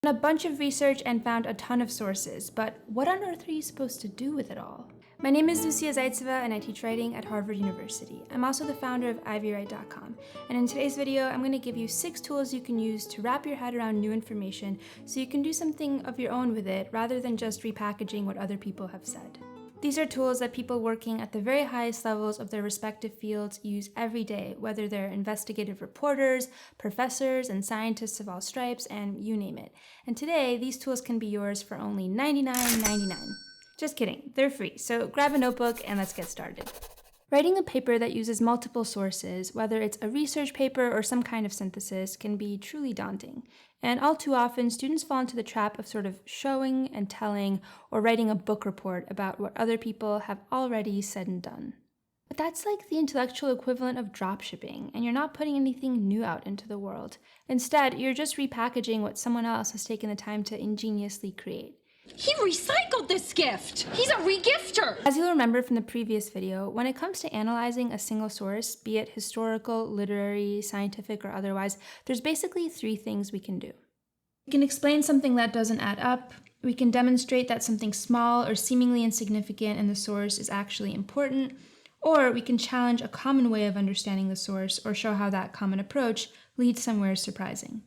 A bunch of research and found a ton of sources, but what on earth are you supposed to do with it all? My name is Lucia Zaitseva and I teach writing at Harvard University. I'm also the founder of IvyWrite.com, and in today's video I'm going to give you 6 tools you can use to wrap your head around new information so you can do something of your own with it rather than just repackaging what other people have said. These are tools that people working at the very highest levels of their respective fields use every day, whether they're investigative reporters, professors, and scientists of all stripes, and you name it. And today, these tools can be yours for only $99.99. Just kidding, they're free, so grab a notebook and let's get started. Writing a paper that uses multiple sources, whether it's a research paper or some kind of synthesis, can be truly daunting. And all too often, students fall into the trap of sort of showing and telling or writing a book report about what other people have already said and done. But that's like the intellectual equivalent of dropshipping, and you're not putting anything new out into the world. Instead, you're just repackaging what someone else has taken the time to ingeniously create. He recycled this gift! He's a regifter! As you'll remember from the previous video, when it comes to analyzing a single source, be it historical, literary, scientific, or otherwise, there's basically 3 things we can do. We can explain something that doesn't add up, we can demonstrate that something small or seemingly insignificant in the source is actually important, or we can challenge a common way of understanding the source or show how that common approach leads somewhere surprising.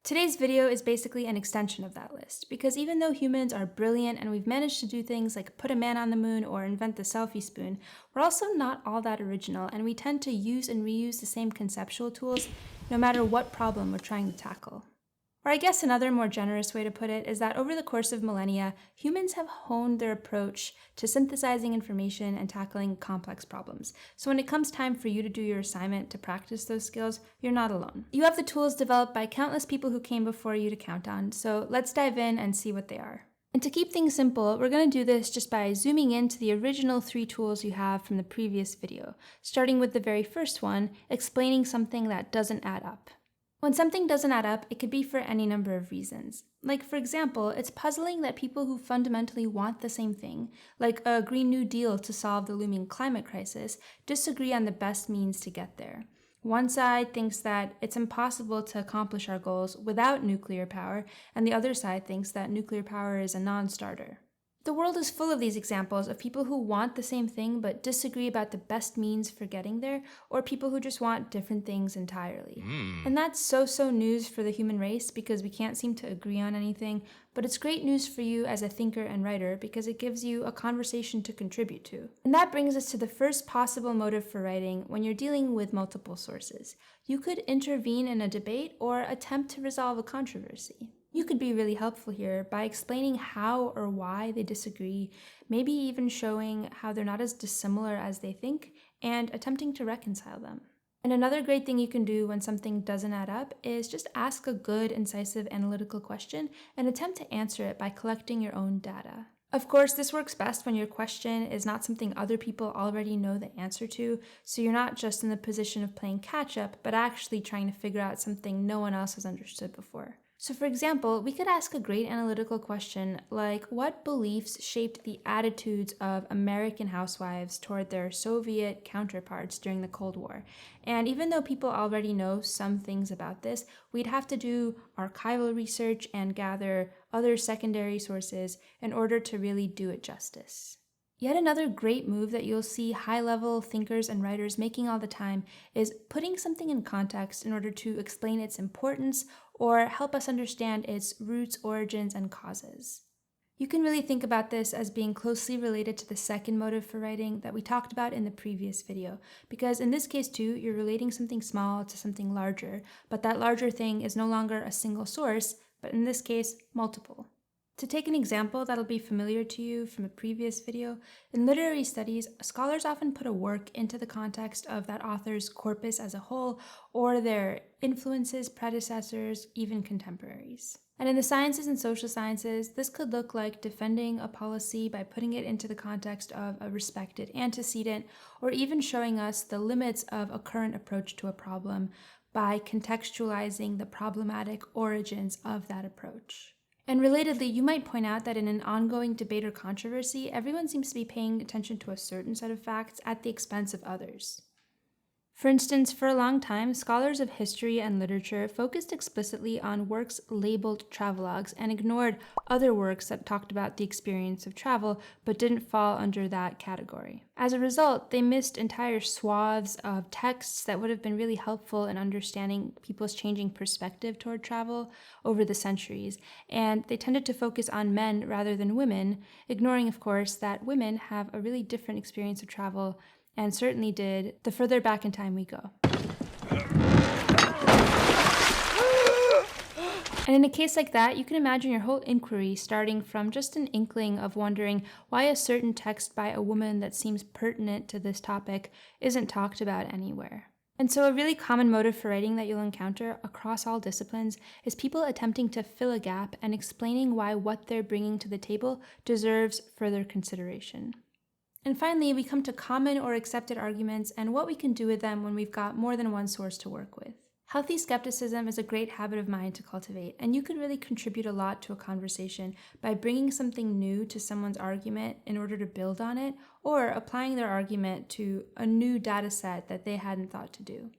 Today's video is basically an extension of that list, because even though humans are brilliant and we've managed to do things like put a man on the moon or invent the selfie spoon, we're also not all that original, and we tend to use and reuse the same conceptual tools no matter what problem we're trying to tackle. Or I guess another more generous way to put it is that over the course of millennia, humans have honed their approach to synthesizing information and tackling complex problems. So when it comes time for you to do your assignment to practice those skills, you're not alone. You have the tools developed by countless people who came before you to count on, so let's dive in and see what they are. And to keep things simple, we're going to do this just by zooming into the original 3 tools you have from the previous video, starting with the very first one, explaining something that doesn't add up. When something doesn't add up, it could be for any number of reasons. Like, for example, it's puzzling that people who fundamentally want the same thing, like a Green New Deal to solve the looming climate crisis, disagree on the best means to get there. One side thinks that it's impossible to accomplish our goals without nuclear power, and the other side thinks that nuclear power is a non-starter. The world is full of these examples of people who want the same thing but disagree about the best means for getting there, or people who just want different things entirely. And that's so news for the human race because we can't seem to agree on anything, but it's great news for you as a thinker and writer because it gives you a conversation to contribute to. And that brings us to the first possible motive for writing when you're dealing with multiple sources. You could intervene in a debate or attempt to resolve a controversy. You could be really helpful here by explaining how or why they disagree, maybe even showing how they're not as dissimilar as they think, and attempting to reconcile them. And another great thing you can do when something doesn't add up is just ask a good, incisive, analytical question and attempt to answer it by collecting your own data. Of course, this works best when your question is not something other people already know the answer to, so you're not just in the position of playing catch-up, but actually trying to figure out something no one else has understood before. So for example, we could ask a great analytical question like, what beliefs shaped the attitudes of American housewives toward their Soviet counterparts during the Cold War? And even though people already know some things about this, we'd have to do archival research and gather other secondary sources in order to really do it justice. Yet another great move that you'll see high-level thinkers and writers making all the time is putting something in context in order to explain its importance or help us understand its roots, origins, and causes. You can really think about this as being closely related to the second motive for writing that we talked about in the previous video, because in this case too, you're relating something small to something larger, but that larger thing is no longer a single source, but in this case, multiple. To take an example that'll be familiar to you from a previous video, in literary studies, scholars often put a work into the context of that author's corpus as a whole, or their influences, predecessors, even contemporaries. And in the sciences and social sciences, this could look like defending a policy by putting it into the context of a respected antecedent, or even showing us the limits of a current approach to a problem by contextualizing the problematic origins of that approach. And relatedly, you might point out that in an ongoing debate or controversy, everyone seems to be paying attention to a certain set of facts at the expense of others. For instance, for a long time, scholars of history and literature focused explicitly on works labeled travelogues and ignored other works that talked about the experience of travel but didn't fall under that category. As a result, they missed entire swaths of texts that would have been really helpful in understanding people's changing perspective toward travel over the centuries, and they tended to focus on men rather than women, ignoring, of course, that women have a really different experience of travel and certainly did the further back in time we go. And in a case like that, you can imagine your whole inquiry starting from just an inkling of wondering why a certain text by a woman that seems pertinent to this topic isn't talked about anywhere. And so a really common motive for writing that you'll encounter across all disciplines is people attempting to fill a gap and explaining why what they're bringing to the table deserves further consideration. And finally, we come to common or accepted arguments and what we can do with them when we've got more than one source to work with. Healthy skepticism is a great habit of mind to cultivate, and you can really contribute a lot to a conversation by bringing something new to someone's argument in order to build on it, or applying their argument to a new data set that they hadn't thought to do.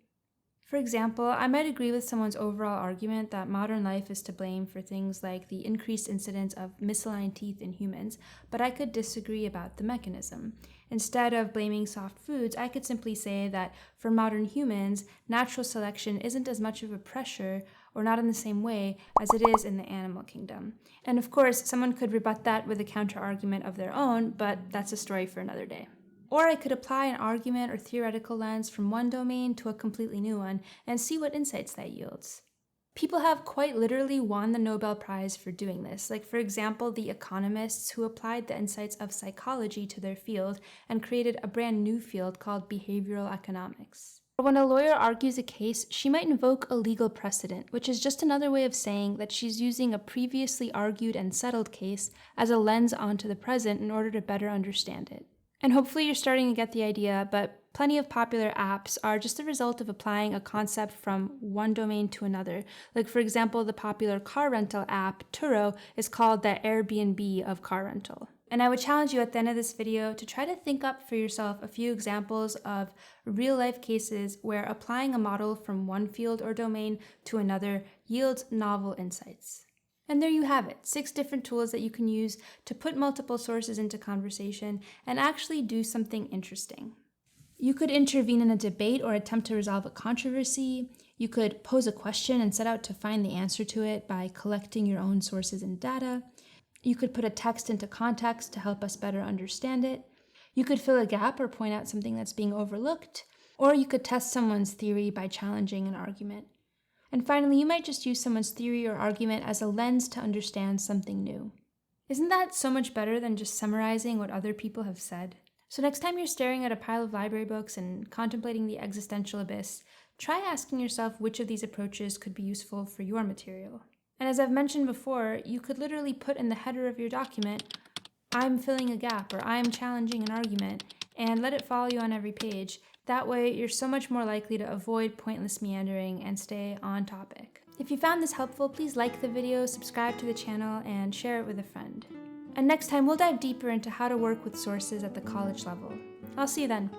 For example, I might agree with someone's overall argument that modern life is to blame for things like the increased incidence of misaligned teeth in humans, but I could disagree about the mechanism. Instead of blaming soft foods, I could simply say that for modern humans, natural selection isn't as much of a pressure, or not in the same way, as it is in the animal kingdom. And of course, someone could rebut that with a counter-argument of their own, but that's a story for another day. Or I could apply an argument or theoretical lens from one domain to a completely new one and see what insights that yields. People have quite literally won the Nobel Prize for doing this, like for example the economists who applied the insights of psychology to their field and created a brand new field called behavioral economics. When a lawyer argues a case, she might invoke a legal precedent, which is just another way of saying that she's using a previously argued and settled case as a lens onto the present in order to better understand it. And hopefully you're starting to get the idea, but plenty of popular apps are just a result of applying a concept from one domain to another. Like for example, the popular car rental app, Turo, is called the Airbnb of car rental. And I would challenge you at the end of this video to try to think up for yourself a few examples of real-life cases where applying a model from one field or domain to another yields novel insights. And there you have it, 6 different tools that you can use to put multiple sources into conversation and actually do something interesting. You could intervene in a debate or attempt to resolve a controversy. You could pose a question and set out to find the answer to it by collecting your own sources and data. You could put a text into context to help us better understand it. You could fill a gap or point out something that's being overlooked. Or you could test someone's theory by challenging an argument. And finally, you might just use someone's theory or argument as a lens to understand something new. Isn't that so much better than just summarizing what other people have said? So next time you're staring at a pile of library books and contemplating the existential abyss, try asking yourself which of these approaches could be useful for your material. And as I've mentioned before, you could literally put in the header of your document, "I'm filling a gap" or "I'm challenging an argument," and let it follow you on every page. That way, you're so much more likely to avoid pointless meandering and stay on topic. If you found this helpful, please like the video, subscribe to the channel, and share it with a friend. And next time, we'll dive deeper into how to work with sources at the college level. I'll see you then.